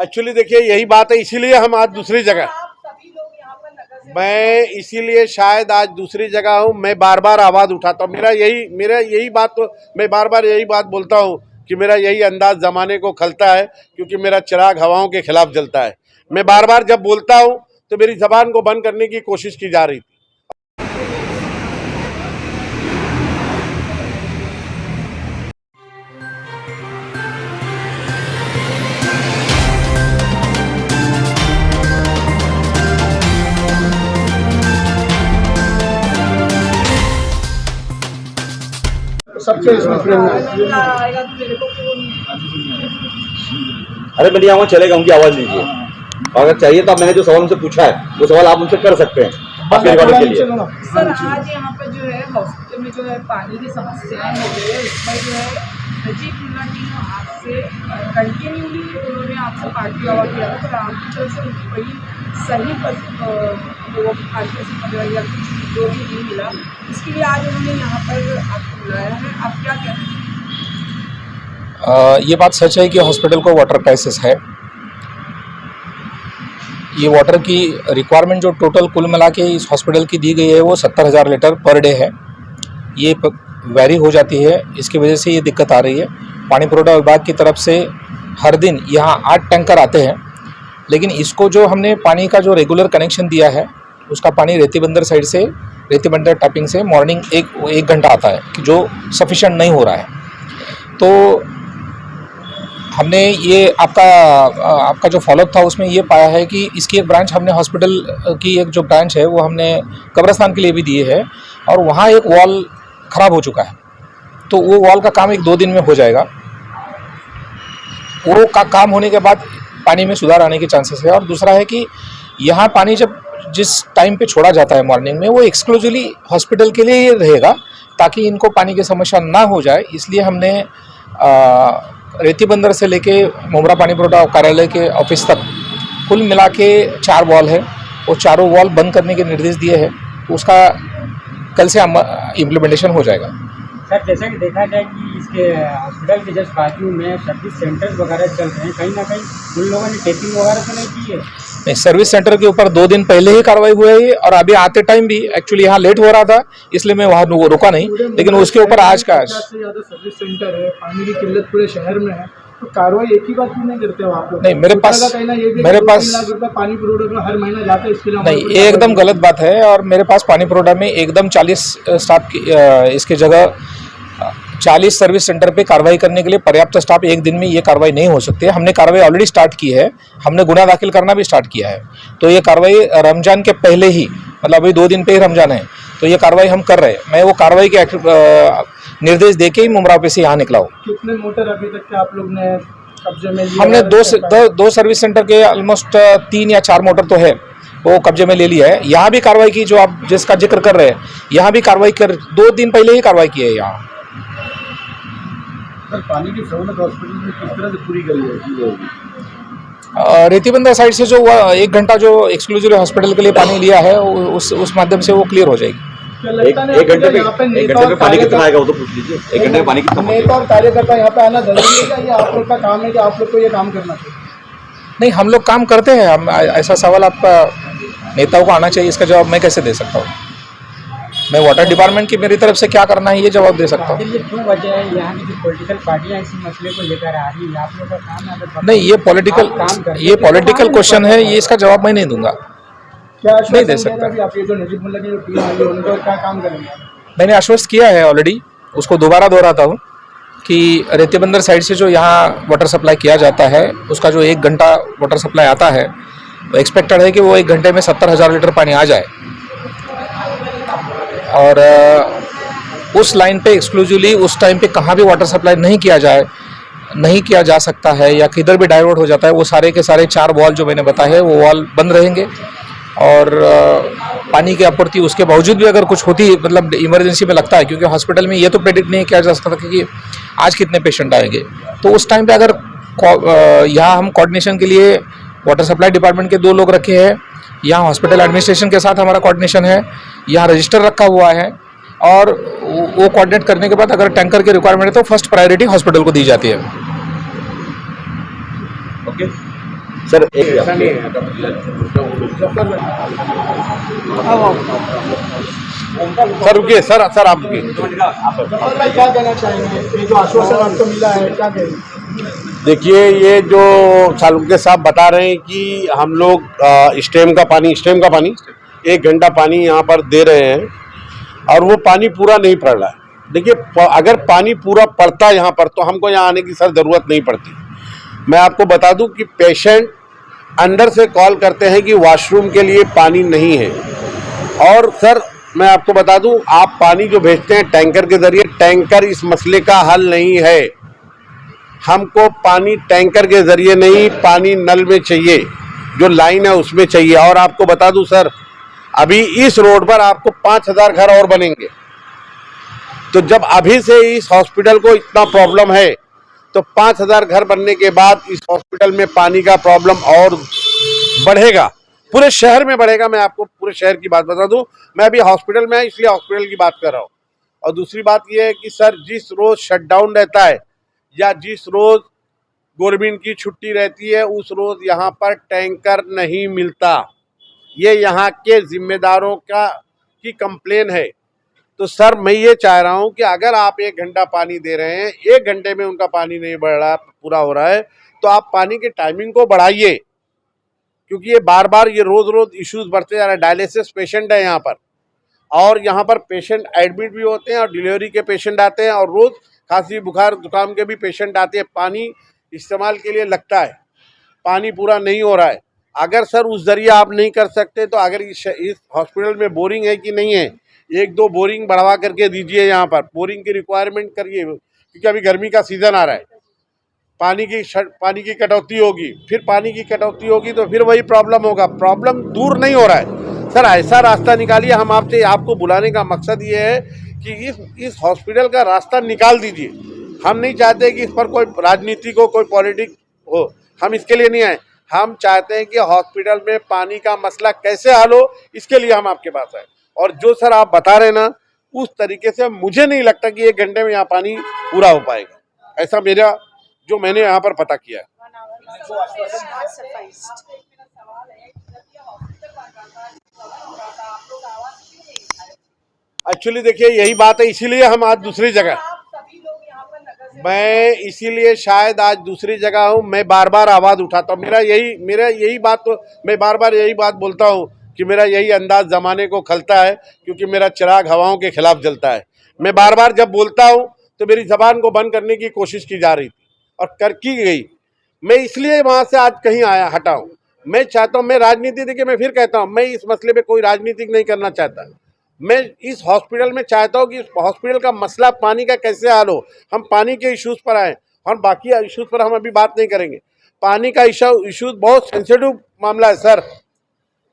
Actually देखिए यही बात है, इसीलिए हम आज दूसरी जगह, मैं इसीलिए शायद आज दूसरी जगह हूँ। मैं बार बार आवाज़ उठाता हूँ, मेरा यही बात, तो मैं बार बार यही बात बोलता हूँ कि मेरा यही अंदाज ज़माने को खलता है, क्योंकि मेरा चिराग हवाओं के खिलाफ जलता है। मैं बार बार जब बोलता हूँ तो मेरी ज़बान को बंद करने की कोशिश की जा रही थी। सबसे इसमें अरे मैं यहाँ चलेगा, उनकी आवाज लीजिए। अगर चाहिए तो मैंने जो सवाल उनसे पूछा है वो सवाल आप उनसे कर सकते हैं आपके रिकॉर्डिंग के लिए। सर आज यहाँ पर जो है हॉस्पिटल में जो है पानी की समस्याएं हो गई है, इसमें जो है नजीब मुल्ला टीम आपसे कंटिन्यूली उन्होंने आपसे पार्टी आवाज किया था, पर आपकी तरफ से कोई सही वो आश्वासन वगैरह या कुछ जो भी नहीं मिला, इसके लिए आज उन्होंने यहाँ पर आपको बुलाया है। आप क्या कहते हैं? ये बात सच है कि हॉस्पिटल को वाटर क्राइसिस है। ये वाटर की रिक्वायरमेंट जो टोटल कुल मिला के इस हॉस्पिटल की दी गई है वो 70,000 लीटर पर डे है। ये वैरी हो जाती है, इसकी वजह से ये दिक्कत आ रही है। पानी पुरवठा विभाग की तरफ से हर दिन यहाँ 8 टैंकर आते हैं, लेकिन इसको जो हमने पानी का जो रेगुलर कनेक्शन दिया है उसका पानी रेती बंदर साइड से, रेती बंदर टैपिंग से मॉर्निंग एक घंटा आता है, कि जो सफिशेंट नहीं हो रहा है। तो हमने ये आपका जो फॉलोअप था उसमें ये पाया है कि इसकी एक ब्रांच हमने हॉस्पिटल की एक जो ब्रांच है वो हमने कब्रिस्तान के लिए भी दी है, और वहाँ एक वॉल ख़राब हो चुका है। तो वो वॉल का काम 1-2 दिन में हो जाएगा। वो का काम होने के बाद पानी में सुधार आने के चांसेस है। और दूसरा है कि यहाँ पानी जब जिस टाइम पे छोड़ा जाता है मॉर्निंग में, वो एक्सक्लूसिवली हॉस्पिटल के लिए ही रहेगा, ताकि इनको पानी की समस्या ना हो जाए। इसलिए हमने रेती बंदर से लेके मुमरा पानी पुरवठा कार्यालय के ऑफिस तक कुल मिला के 4 वॉल है, वो चारों वॉल बंद करने के निर्देश दिए हैं। उसका कल से इम्प्लीमेंटेशन हो जाएगा। सर जैसा कि देखा जाए कि इसके हॉस्पिटल के जस्ट बाजू में सर्विस सेंटर्स वगैरह चल रहे हैं, कहीं ना कहीं उन लोगों ने टेपिंग वगैरह तो नहीं की है? नहीं, सर्विस सेंटर के ऊपर 2 दिन पहले ही कार्रवाई हुई है, और अभी आते टाइम भी एक्चुअली यहाँ लेट हो रहा था, इसलिए मैं वहाँ रुका नहीं, लेकिन उसके ऊपर आज का ज़्यादा सर्विस सेंटर है, पानी की किल्लत पूरे शहर में है, तो कार्रवाई एक ही बात क्यों नहीं करते हो आप लोग? नहीं, मेरे पास लाख रुपए पानी पुरवठा हर महीना जाता है, इसके लिए नहीं, ये एकदम गलत बात है। और मेरे पास पानी पुरवठा में एकदम 40 स्टाफ की इसके जगह 40 सर्विस सेंटर पे कार्रवाई करने के लिए पर्याप्त स्टाफ एक दिन में ये कार्रवाई नहीं हो सकती है। हमने कार्रवाई ऑलरेडी स्टार्ट की है, हमने गुना दाखिल करना भी स्टार्ट किया है। तो ये कार्रवाई रमजान के पहले ही, मतलब अभी 2 दिन पे ही रमजान है, तो ये कार्रवाई हम कर रहे हैं। मैं वो कार्रवाई के निर्देश दे के ही मुमरा ऑफिस से यहाँ निकला हूँ। कितने मोटर अभी तक के आप लोग ने कब्जे में लिए? हमने दो सर्विस सेंटर के ऑलमोस्ट 3 या 4 मोटर तो है, वो कब्जे में ले लिया है। यहाँ भी कार्रवाई की, जो आप जिसका जिक्र कर रहे हैं, यहाँ भी कार्रवाई 2 दिन पहले ही कार्रवाई की है यहाँ। सर पानी की सहूलत हॉस्पिटल में किस तरह से पूरी करी है? रेती बंदर साइड से जो 1 घंटा जो एक्सक्लूसिवली हॉस्पिटल के लिए पानी लिया है, उस माध्यम से वो क्लियर हो जाएगी। एक घंटे पे पानी कितना आएगा वो तो पूछ लीजिए। 1 घंटे में पानी कितना? नेता और कार्यकर्ता यहाँ पे आना जरूरी है, या आप लोग का काम है कि आप लोग को ये काम करना चाहिए? नहीं, हम लोग काम करते हैं। हम ऐसा सवाल आपका नेताओं को आना चाहिए, इसका जवाब मैं कैसे दे सकता हूँ? मैं वाटर डिपार्टमेंट की मेरी तरफ से क्या करना है ये जवाब दे सकता हूँ। ये क्यों वजह है यहाँ की जो पॉलिटिकल पार्टियाँ इसी मसले को लेकर आ रही है? आप लोगों का काम है? नहीं, ये पॉलिटिकल क्वेश्चन है, ये इसका जवाब मैं नहीं दूंगा, नहीं दे सकता। आप ये जो नजीब मुल्ला की जो टीम आई है उनको क्या काम करेंगे? मैंने आश्वस्त किया है ऑलरेडी, उसको दोबारा दोहराता हूँ कि रेती बंदर साइड से जो यहाँ वाटर सप्लाई किया जाता है, उसका जो 1 घंटा वाटर सप्लाई आता है, तो एक्सपेक्टेड है कि वो 1 घंटे में 70,000 लीटर पानी आ जाए। और उस लाइन पे एक्सक्लूसिवली उस टाइम पे कहाँ भी वाटर सप्लाई नहीं किया जा सकता है, या किधर भी डाइवर्ट हो जाता है, वो सारे के सारे 4 वॉल जो मैंने बताए हैं वो वॉल बंद रहेंगे। और पानी की आपूर्ति उसके बावजूद भी अगर कुछ होती, मतलब इमरजेंसी में लगता है, क्योंकि हॉस्पिटल में ये तो प्रेडिक्ट नहीं किया जा सकता कि आज कितने पेशेंट आएंगे, तो उस टाइम पे अगर यहाँ हम कोऑर्डिनेशन के लिए वाटर सप्लाई डिपार्टमेंट के 2 लोग रखे हैं, यहाँ हॉस्पिटल एडमिनिस्ट्रेशन के साथ हमारा कोऑर्डिनेशन है, यहाँ रजिस्टर रखा हुआ है, और वो कोऑर्डिनेट करने के बाद अगर टैंकर की रिक्वायरमेंट है तो फर्स्ट प्रायोरिटी हॉस्पिटल को दी जाती है। ओके। सर एक ऐसा नहीं है सर रुकिए सर आप रुकिए। जफर भाई क्या कहना चाहेंगे, ये जो आश्वासन आपको मिला है क्या कहेंगे? देखिए ये जो चालुक्य साहब बता रहे हैं कि हम लोग स्टेम का पानी 1 घंटा पानी यहाँ पर दे रहे हैं और वो पानी पूरा नहीं पड़ रहा है। देखिए अगर पानी पूरा पड़ता यहाँ पर तो हमको यहाँ आने की सर ज़रूरत नहीं पड़ती। मैं आपको बता दूं कि पेशेंट अंदर से कॉल करते हैं कि वॉशरूम के लिए पानी नहीं है। और सर मैं आपको बता दूं, आप पानी जो भेजते हैं टैंकर के ज़रिए, टैंकर इस मसले का हल नहीं है। हमको पानी टैंकर के ज़रिए नहीं, पानी नल में चाहिए, जो लाइन है उसमें चाहिए। और आपको बता दूं सर, अभी इस रोड पर आपको 5000 घर और बनेंगे। तो जब अभी से इस हॉस्पिटल को इतना प्रॉब्लम है तो 5000 घर बनने के बाद इस हॉस्पिटल में पानी का प्रॉब्लम और बढ़ेगा, पूरे शहर में बढ़ेगा। मैं आपको पूरे शहर की बात बता दूं, मैं अभी हॉस्पिटल में है इसलिए हॉस्पिटल की बात कर रहा हूं। और दूसरी बात यह है कि सर जिस रोज शटडाउन रहता है या जिस रोज गवर्नमेंट की छुट्टी रहती है उस रोज यहाँ पर टैंकर नहीं मिलता। ये यहाँ के जिम्मेदारों की कंप्लेन है। तो सर मैं ये चाह रहा हूँ कि अगर आप 1 घंटा पानी दे रहे हैं, 1 घंटे में उनका पानी नहीं बढ़ रहा, पूरा हो रहा है, तो आप पानी की टाइमिंग को बढ़ाइए, क्योंकि ये बार बार ये रोज इश्यूज बढ़ते जा रहे हैं। डायलिसिस पेशेंट है यहाँ पर, और यहाँ पर पेशेंट एडमिट भी होते हैं और डिलीवरी के पेशेंट आते हैं, और रोज खांसी बुखार जुकाम के भी पेशेंट आते हैं। पानी इस्तेमाल के लिए लगता है, पानी पूरा नहीं हो रहा है। अगर सर उस जरिए आप नहीं कर सकते तो अगर इस हॉस्पिटल में बोरिंग है कि नहीं है, 1-2 बोरिंग बढ़वा करके दीजिए। यहाँ पर बोरिंग की रिक्वायरमेंट करिए, क्योंकि अभी गर्मी का सीज़न आ रहा है, पानी की कटौती होगी, फिर पानी की कटौती होगी तो फिर वही प्रॉब्लम होगा। प्रॉब्लम दूर नहीं हो रहा है सर, ऐसा रास्ता निकालिए। हम आपको बुलाने का मकसद ये है कि इस हॉस्पिटल का रास्ता निकाल दीजिए। हम नहीं चाहते कि इस पर कोई राजनीति को, कोई पॉलिटिक्स हो, हम इसके लिए नहीं आए। हम चाहते हैं कि हॉस्पिटल में पानी का मसला कैसे हल हो, इसके लिए हम आपके पास आए। और जो सर आप बता रहे हैं ना, उस तरीके से मुझे नहीं लगता कि 1 घंटे में यहाँ पानी पूरा हो पाएगा। ऐसा जो मैंने यहाँ पर पता किया है। एक्चुअली देखिए यही बात है, इसीलिए हम आज दूसरी जगह, मैं इसीलिए शायद आज दूसरी जगह हूँ। मैं बार बार आवाज़ उठाता हूँ, मेरा यही बात, तो मैं बार बार यही बात बोलता हूँ कि मेरा यही अंदाज ज़माने को खलता है, क्योंकि मेरा चिराग हवाओं के खिलाफ जलता है। मैं बार बार जब बोलता हूँ तो मेरी ज़बान को बंद करने की कोशिश की जा रही थी और की गई। मैं इसलिए वहाँ से आज कहीं हटा हूँ। मैं चाहता हूँ, मैं राजनीति, देखिए मैं फिर कहता हूँ, मैं इस मसले पे कोई राजनीति नहीं करना चाहता। मैं इस हॉस्पिटल में चाहता हूँ कि इस हॉस्पिटल का मसला पानी का कैसे हल हो। हम पानी के इश्यूज़ पर आए, और बाकी इश्यूज़ पर हम अभी बात नहीं करेंगे। पानी का इश्यूज़ बहुत सेंसिटिव मामला है सर।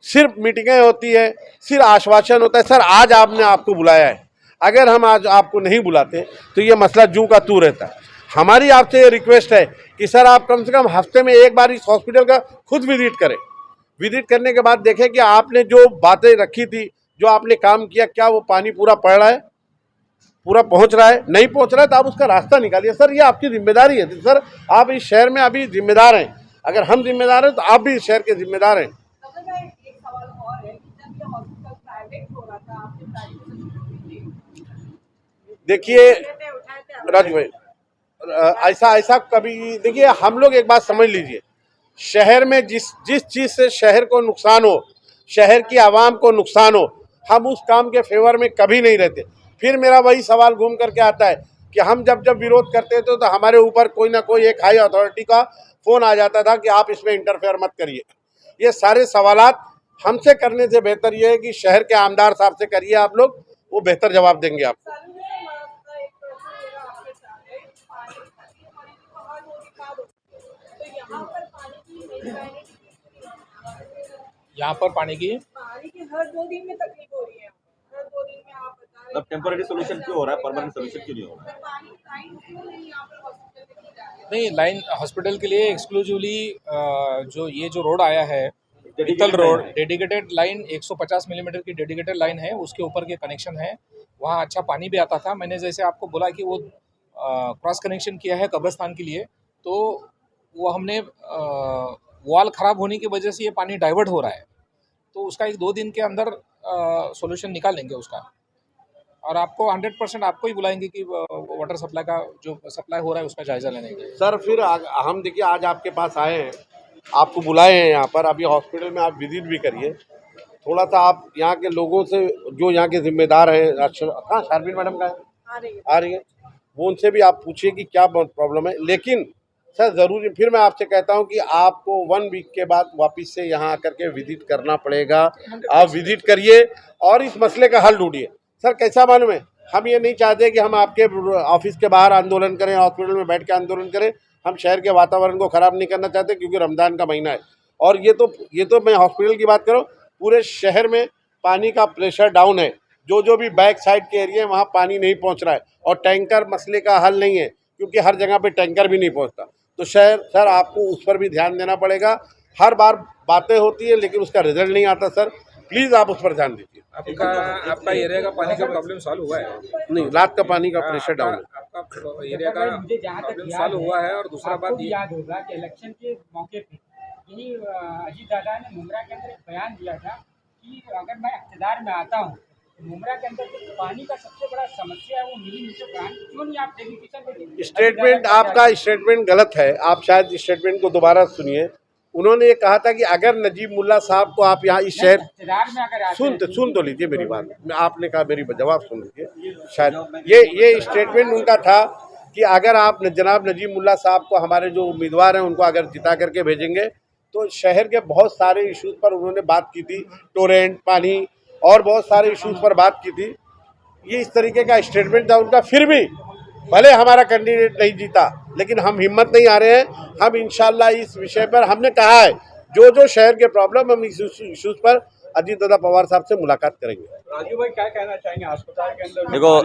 सिर्फ मीटिंगें होती है, सिर्फ आश्वासन होता है। सर आज आपको बुलाया है, अगर हम आज आपको नहीं बुलाते तो ये मसला जूं का तू रहता। हमारी आपसे ये रिक्वेस्ट है कि सर आप कम से कम हफ्ते में एक बार इस हॉस्पिटल का खुद विजिट करें। विजिट करने के बाद देखें कि आपने जो बातें रखी थी, जो आपने काम किया, क्या वो पानी पूरा पड़ रहा है, पूरा पहुंच रहा है। नहीं पहुंच रहा है तो आप उसका रास्ता निकालिए। सर ये आपकी जिम्मेदारी है। सर आप इस शहर में अभी जिम्मेदार हैं, अगर हम जिम्मेदार हैं तो आप भी इस शहर के जिम्मेदार हैं। देखिए राजू भाई, ऐसा कभी, देखिए हम लोग एक बात समझ लीजिए, शहर में जिस चीज़ से शहर को नुकसान हो, शहर की आवाम को नुकसान हो, हम उस काम के फेवर में कभी नहीं रहते। फिर मेरा वही सवाल घूम करके आता है कि हम जब विरोध करते थे तो हमारे ऊपर कोई ना कोई एक हाई अथॉरिटी का फ़ोन आ जाता था कि आप इसमें इंटरफेयर मत करिए। ये सारे सवालात हमसे करने से बेहतर ये है कि शहर के आमदार साहब से करिए, आप लोग, वो बेहतर जवाब देंगे आपको। यहाँ पर पानी की हर 2 दिन में तकलीफ हो रही है। हर 2 दिन में आप बता रहे हैं, टेम्पोररी सोल्यूशन क्यों हो रहा है, परमानेंट सोल्यूशन क्यों नहीं हो रहा है? पानी टाइम क्यों नहीं यहाँ पर हॉस्पिटल में की जा रही है? नहीं, लाइन हॉस्पिटल के लिए एक्सक्लूसिवली जो रोड आया है, Mittal road, dedicated line 150 millimetre की डेडिकेटेड लाइन है, उसके ऊपर के कनेक्शन है। वहाँ अच्छा पानी भी आता था। मैंने जैसे आपको बोला कि वो क्रॉस कनेक्शन किया है कब्रिस्तान के लिए, तो वो हमने वॉल ख़राब होने की वजह से ये पानी डाइवर्ट हो रहा है, तो उसका 1-2 दिन के अंदर सॉल्यूशन निकालेंगे उसका, और आपको 100% आपको ही बुलाएंगे कि वाटर सप्लाई का जो सप्लाई हो रहा है उसका जायज़ा लेने के लिए। सर फिर हम देखिए आज आपके पास आए हैं, आपको बुलाए हैं यहाँ पर, अभी हॉस्पिटल में आप विजिट भी करिए, थोड़ा सा आप यहाँ के लोगों से जो यहाँ के जिम्मेदार हैं, हाँ शारमिन मैडम का आ रही है, वो उनसे भी आप पूछिए कि क्या प्रॉब्लम है। लेकिन सर ज़रूरी फिर मैं आपसे कहता हूँ कि आपको 1 वीक के बाद वापस से यहाँ आकर के विजिट करना पड़ेगा। आप विजिट करिए और इस मसले का हल ढूंढिए। सर कैसा मालूम है, हम ये नहीं चाहते कि हम आपके ऑफिस के बाहर आंदोलन करें, हॉस्पिटल में बैठ के आंदोलन करें। हम शहर के वातावरण को ख़राब नहीं करना चाहते, क्योंकि रमज़ान का महीना है। और ये तो मैं हॉस्पिटल की बात करूँ, पूरे शहर में पानी का प्रेशर डाउन है। जो भी बैक साइड के एरिया है वहाँ पानी नहीं पहुँच रहा है, और टैंकर मसले का हल नहीं है, क्योंकि हर जगह पे टैंकर भी नहीं पहुँचता। तो सर आपको उस पर भी ध्यान देना पड़ेगा। हर बार बातें होती है लेकिन उसका रिजल्ट नहीं आता। सर प्लीज़ आप उस पर ध्यान दीजिए। आपका एरिया का पानी का प्रॉब्लम सॉल्व हुआ है? नहीं, रात का पानी का प्रेशर डाउन है। आपका एरिया का मुझे जहाँ तक प्रॉब्लम याद सॉल्व है, हुआ है। और दूसरा आपको बात भी ये, याद होगा कि इलेक्शन के मौके पे यही अजीत दादा ने मुमरा के अंदर एक बयान दिया था कि अगर मैं इक़्तिदार में आता हूँ तो मुमरा के अंदर जो पानी का सबसे बड़ा समस्या है वो मिलीमीटर प्लांट, क्यों नहीं आप डेलीगेशन में स्टेटमेंट आपका स्टेटमेंट गलत है। आप शायद स्टेटमेंट को दोबारा सुनिए। उन्होंने ये कहा था कि अगर नजीब मुल्ला साहब को आप यहाँ इस शहर इक़्तिदार में अगर आते हैं सुन तो लीजिए मेरी बात, आपने कहा मेरी जवाब सुन लीजिए। शायद ये स्टेटमेंट उनका था कि अगर आप जनाब नजीब मुल्ला साहब को, हमारे जो उम्मीदवार हैं उनको अगर जिता करके भेजेंगे तो शहर के बहुत सारे इश्यूज़ पर उन्होंने बात की थी, टोरेंट, पानी और बहुत सारे इश्यूज़ पर बात की थी। ये इस तरीके का स्टेटमेंट था उनका। फिर भी भले हमारा कैंडिडेट नहीं जीता, लेकिन हम हिम्मत नहीं आ रहे हैं। हम इंशाल्लाह इस विषय पर हमने कहा है जो शहर के प्रॉब्लम, हम इस इश्यूज़ पर अजीत दादा पवार साहब से मुलाकात करेंगे। राजू भाई क्या कहना चाहेंगे अस्पताल के अंदर? देखो,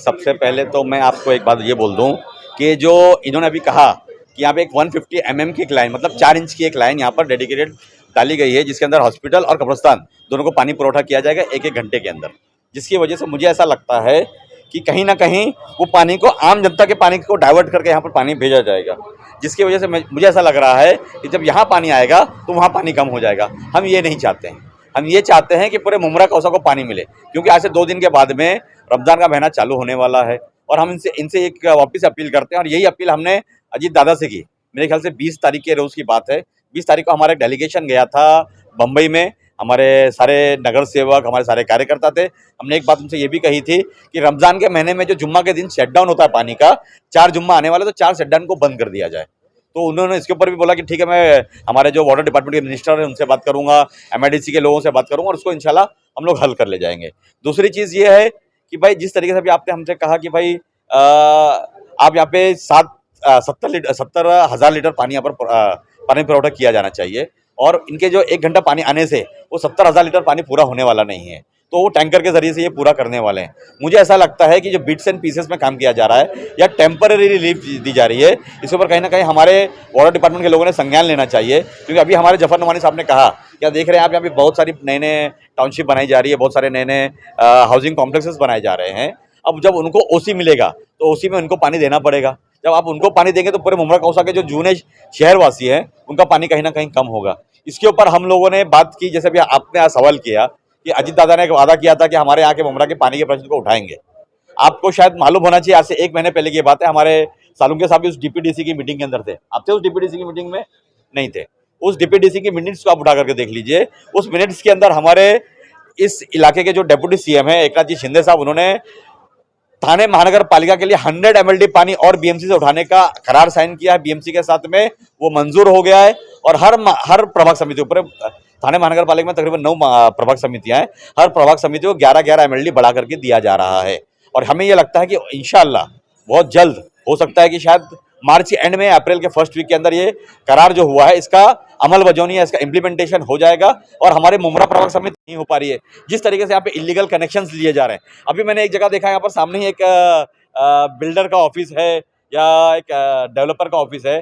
सबसे पहले तो मैं आपको एक बात ये बोल दूं कि जो इन्होंने अभी कहा कि यहाँ पे एक 150 mm की एक लाइन, मतलब 4 इंच की एक लाइन यहाँ पर डेडिकेटेड डाली गई है, जिसके अंदर हॉस्पिटल और कब्रिस्तान दोनों को पानी पुरौठा किया जाएगा 1-1 घंटे के अंदर। जिसकी वजह से मुझे ऐसा लगता है कि कहीं ना कहीं वो पानी को, आम जनता के पानी को डाइवर्ट करके यहाँ पर पानी भेजा जाएगा, जिसकी वजह से मुझे ऐसा लग रहा है कि जब यहाँ पानी आएगा तो वहाँ पानी कम हो जाएगा। हम ये नहीं चाहते हैं। हम ये चाहते हैं कि पूरे मुमरा कौसा को पानी मिले, क्योंकि आज से 2 दिन के बाद में रमज़ान का महीना चालू होने वाला है। और हम इनसे एक वापस अपील करते हैं, और यही अपील हमने अजीत दादा से की। मेरे ख्याल से 20 तारीख के रोज़ की बात है। 20 तारीख को हमारा एक डेलीगेशन गया था बम्बई में। हमारे सारे नगर सेवक, हमारे सारे कार्यकर्ता थे। हमने एक बात उनसे ये भी कही थी कि रमज़ान के महीने में जो जुम्मा के दिन शटडाउन होता है पानी का, 4 जुम्मा आने वाले, तो 4 शटडाउन को बंद कर दिया जाए। तो उन्होंने इसके ऊपर भी बोला कि ठीक है, मैं हमारे जो वाटर डिपार्टमेंट के मिनिस्टर हैं उनसे बात करूंगा, MIDC के लोगों से बात करूंगा, और उसको इंशाल्लाह हम लोग हल कर ले जाएंगे। दूसरी चीज़ ये है कि भाई जिस तरीके से भी आपने हमसे कहा कि भाई आप यहाँ पे 70,000 लीटर पानी यहाँ पर पानी पुरौठा किया जाना चाहिए, और इनके जो 1 घंटा पानी आने से वो 70,000 लीटर पानी पूरा होने वाला नहीं है, तो वो टैंकर के जरिए से ये पूरा करने वाले हैं। मुझे ऐसा लगता है कि जो बिट्स एंड पीसेस में काम किया जा रहा है या टेम्पररी रिलीफ दी जा रही है, इसके ऊपर कहीं ना कहीं हमारे वाटर डिपार्टमेंट के लोगों ने संज्ञान लेना चाहिए। क्योंकि अभी हमारे जफर नवानी साहब ने कहा, क्या देख रहे हैं आप, यहाँ पे बहुत सारी नए टाउनशिप बनाई जा रही है, बहुत सारे नए हाउसिंग कॉम्प्लेक्सेस बनाए जा रहे हैं। अब जब उनको OC मिलेगा तो OC में उनको पानी देना पड़ेगा। जब आप उनको पानी देंगे तो पूरे मुमरा कौसा के जो जूने शहरवासी हैं उनका पानी कहीं ना कहीं कम होगा। इसके ऊपर हम लोगों ने बात की, जैसे भी आपने आज सवाल किया कि अजीत दादा ने एक वादा किया था कि हमारे यहाँ के मुमरा के पानी के प्रश्न को उठाएंगे। आपको शायद मालूम होना चाहिए, आज से 1 महीने पहले की बात है, हमारे सालुंके साहब भी उस DPDC की मीटिंग के अंदर थे। आप थे उस DPDC की मीटिंग में? नहीं थे। उस DPDC की मिनट्स को आप उठा करके देख लीजिए। उस मिनट्स के अंदर हमारे इस इलाके के जो डेप्यूटी CM है एकनाथ जी शिंदे साहब, उन्होंने थाने महानगर पालिका के लिए 100 MLD पानी और BMC से उठाने का करार साइन किया है। BMC के साथ में वो मंजूर हो गया है, और हर प्रभाग समिति ऊपर, थाने महानगर पालिका में तकरीबन 9 प्रभाग समितियां हैं, हर प्रभाग समिति को 11-11 MLD बढ़ा करके दिया जा रहा है। और हमें ये लगता है कि इंशाल्लाह बहुत जल्द, हो सकता है कि शायद मार्च एंड में, अप्रैल के फर्स्ट वीक के अंदर ये करार जो हुआ है इसका अमल बजौनी है, इसका इम्प्लीमेंटेशन हो जाएगा। और हमारे मुमरा प्रभाग समिति नहीं हो पा रही है, जिस तरीके से यहाँ पे इलीगल कनेक्शंस लिए जा रहे हैं। अभी मैंने एक जगह देखा, यहाँ पर सामने ही एक बिल्डर का ऑफिस है या एक डेवलपर का ऑफिस है।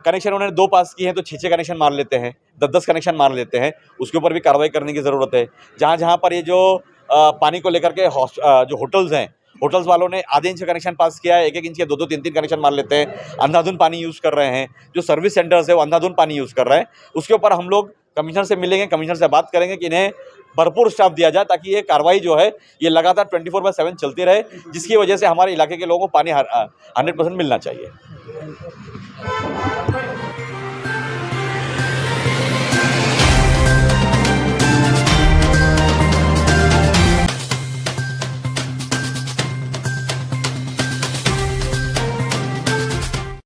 कनेक्शन उन्होंने 2 पास किए हैं तो 6-6 कनेक्शन मार लेते हैं, 10-10 कनेक्शन मार लेते हैं। उसके ऊपर भी कार्रवाई करने की ज़रूरत है। जहाँ पर ये जो पानी को लेकर के जो होटल्स हैं होटल्स वालों ने आधे इंच का कनेक्शन पास किया है, 1-1 इंच के 2-2 3-3 कनेक्शन मार लेते हैं, अंधाधुंध पानी यूज़ कर रहे हैं। जो सर्विस सेंटर्स है वो अंधाधुंध पानी यूज़ कर रहे हैं। उसके ऊपर हम लोग कमिश्नर से मिलेंगे, कमिश्नर से बात करेंगे कि इन्हें भरपूर स्टाफ दिया जाए ताकि ये कार्रवाई जो है ये लगातार 24/7 चलती रहे, जिसकी वजह से हमारे इलाके के लोगों को पानी 100% मिलना चाहिए।